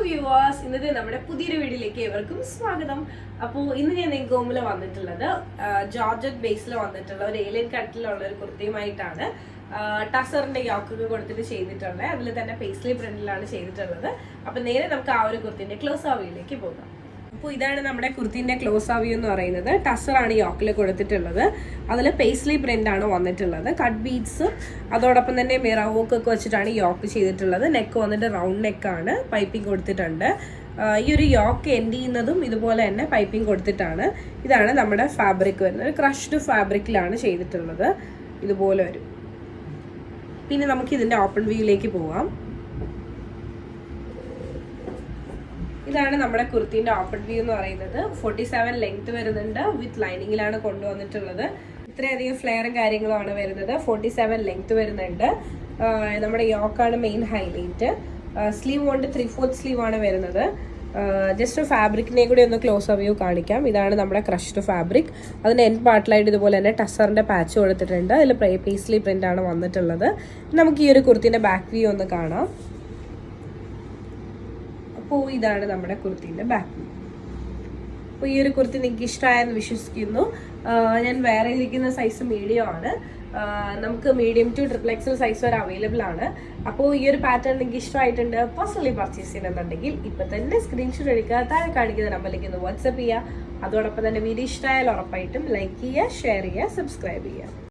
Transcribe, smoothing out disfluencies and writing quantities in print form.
Viewers, ഇന്നത്തെ നമ്മുടെ പുതിയൊരു വീഡിയോയിലേക്ക് ഏവർക്കും സ്വാഗതം. അപ്പോൾ ഇന്ന് ഞാൻ നിങ്ങൾക്ക് മുമ്പിൽ വന്നിട്ടുള്ളത് ജോർജറ്റ് ബേസിൽ വന്നിട്ടുള്ള ഒരു ഏലിയൻ കട്ടിലുള്ള ഒരു കുർത്തിയുമായിട്ടാണ്. ടസറിന്റെ യോക്കൊക്കെ കൊടുത്തിട്ട് ചെയ്തിട്ടുള്ളത്, അതിൽ തന്നെ പേസ്ലി പ്രിന്റിലാണ് ചെയ്തിട്ടുള്ളത്. അപ്പൊ നേരെ നമുക്ക് ആ ഒരു കുർത്തിന്റെ ക്ലോസ് ആവിയിലേക്ക് പോകാം. അപ്പോൾ ഇതാണ് നമ്മുടെ കുർത്തിന്റെ ക്ലോസ് ആവ്യൂ എന്ന് പറയുന്നത്. ടസറാണ് യോക്കിൽ കൊടുത്തിട്ടുള്ളത്, അതിൽ പേസ്ലി പ്രിന്റ് ആണ് വന്നിട്ടുള്ളത്. കട്ട് ബീഡ്സ് അതോടൊപ്പം തന്നെ മിറർ വർക്ക് ഒക്കെ വെച്ചിട്ടാണ് യോക്ക് ചെയ്തിട്ടുള്ളത്. നെക്ക് വന്നിട്ട് റൗണ്ട് നെക്കാണ്, പൈപ്പിംഗ് കൊടുത്തിട്ടുണ്ട്. ഈ ഒരു യോക്ക് എൻഡ് ചെയ്യുന്നതും ഇതുപോലെ തന്നെ പൈപ്പിംഗ് കൊടുത്തിട്ടാണ്. ഇതാണ് നമ്മുടെ ഫാബ്രിക് വരുന്നത്, ക്രഷ്ഡ് ഫാബ്രിക്കിലാണ് ചെയ്തിട്ടുള്ളത്. ഇതുപോലെ വരും. പിന്നെ നമുക്ക് ഇതിന്റെ ഓപ്പൺ വ്യൂയിലേക്ക് പോവാം. ഇതാണ് നമ്മുടെ കുർത്തിന്റെ ഓപ്പൺ വ്യൂ എന്ന് പറയുന്നത്. 47 ലെങ്ത് വരുന്നുണ്ട്, വിത്ത് ലൈനിങ്ങിലാണ് കൊണ്ടുവന്നിട്ടുള്ളത്. ഇത്രയധികം ഫ്ലെയറും കാര്യങ്ങളുമാണ് വരുന്നത്. 47 ലെങ്ത് വരുന്നുണ്ട്. നമ്മുടെ യോക്കാണ് മെയിൻ ഹൈലൈറ്റ്. സ്ലീവ് കൊണ്ട് 3/4 സ്ലീവ് ആണ് വരുന്നത്. ജസ്റ്റ് ഫാബ്രിക്കിനെ കൂടി ഒന്ന് ക്ലോസ് വ്യൂ കാണിക്കാം. ഇതാണ് നമ്മുടെ ക്രഷ്ഡ് ഫാബ്രിക്. അതിന്റെ എൻഡ് പാർട്ടിലായിട്ട് ഇതുപോലെ തന്നെ ടസറിന്റെ പാച്ച് കൊടുത്തിട്ടുണ്ട്. അതിൽ പേസ്ലി പ്രിന്റ് ആണ് വന്നിട്ടുള്ളത്. നമുക്ക് ഈ ഒരു കുർത്തിന്റെ ബാക്ക് വ്യൂ ഒന്ന് കാണാം. അപ്പോൾ ഇതാണ് നമ്മുടെ കുർത്തിന്റെ ബാക്ക് വ്യൂ. അപ്പോൾ ഈ ഒരു കുർത്തി നിങ്ങൾക്ക് ഇഷ്ടമായെന്ന് വിശ്വസിക്കുന്നു. ഞാൻ വേറെ ഇരിക്കുന്ന സൈസ് മീഡിയം ആണ്. നമുക്ക് മീഡിയം ടു XXL സൈസ് വരെ അവൈലബിൾ ആണ്. അപ്പോൾ ഈ ഒരു പാറ്റേൺ നിങ്ങൾക്ക് ഇഷ്ടമായിട്ടുണ്ട്, പേഴ്സണലി പർച്ചേസ് ചെയ്യണമെന്നുണ്ടെങ്കിൽ ഇപ്പം തന്നെ സ്ക്രീൻഷോട്ട് എടുക്കുക, താഴെ കാണിക്കുന്ന നമ്പറിലേക്ക് ഒന്ന് വാട്സപ്പ് ചെയ്യുക. അതോടൊപ്പം തന്നെ വീഡിയോ ഇഷ്ടമായാൽ ഉറപ്പായിട്ടും ലൈക്ക് ചെയ്യുക, ഷെയർ ചെയ്യുക, സബ്സ്ക്രൈബ് ചെയ്യുക.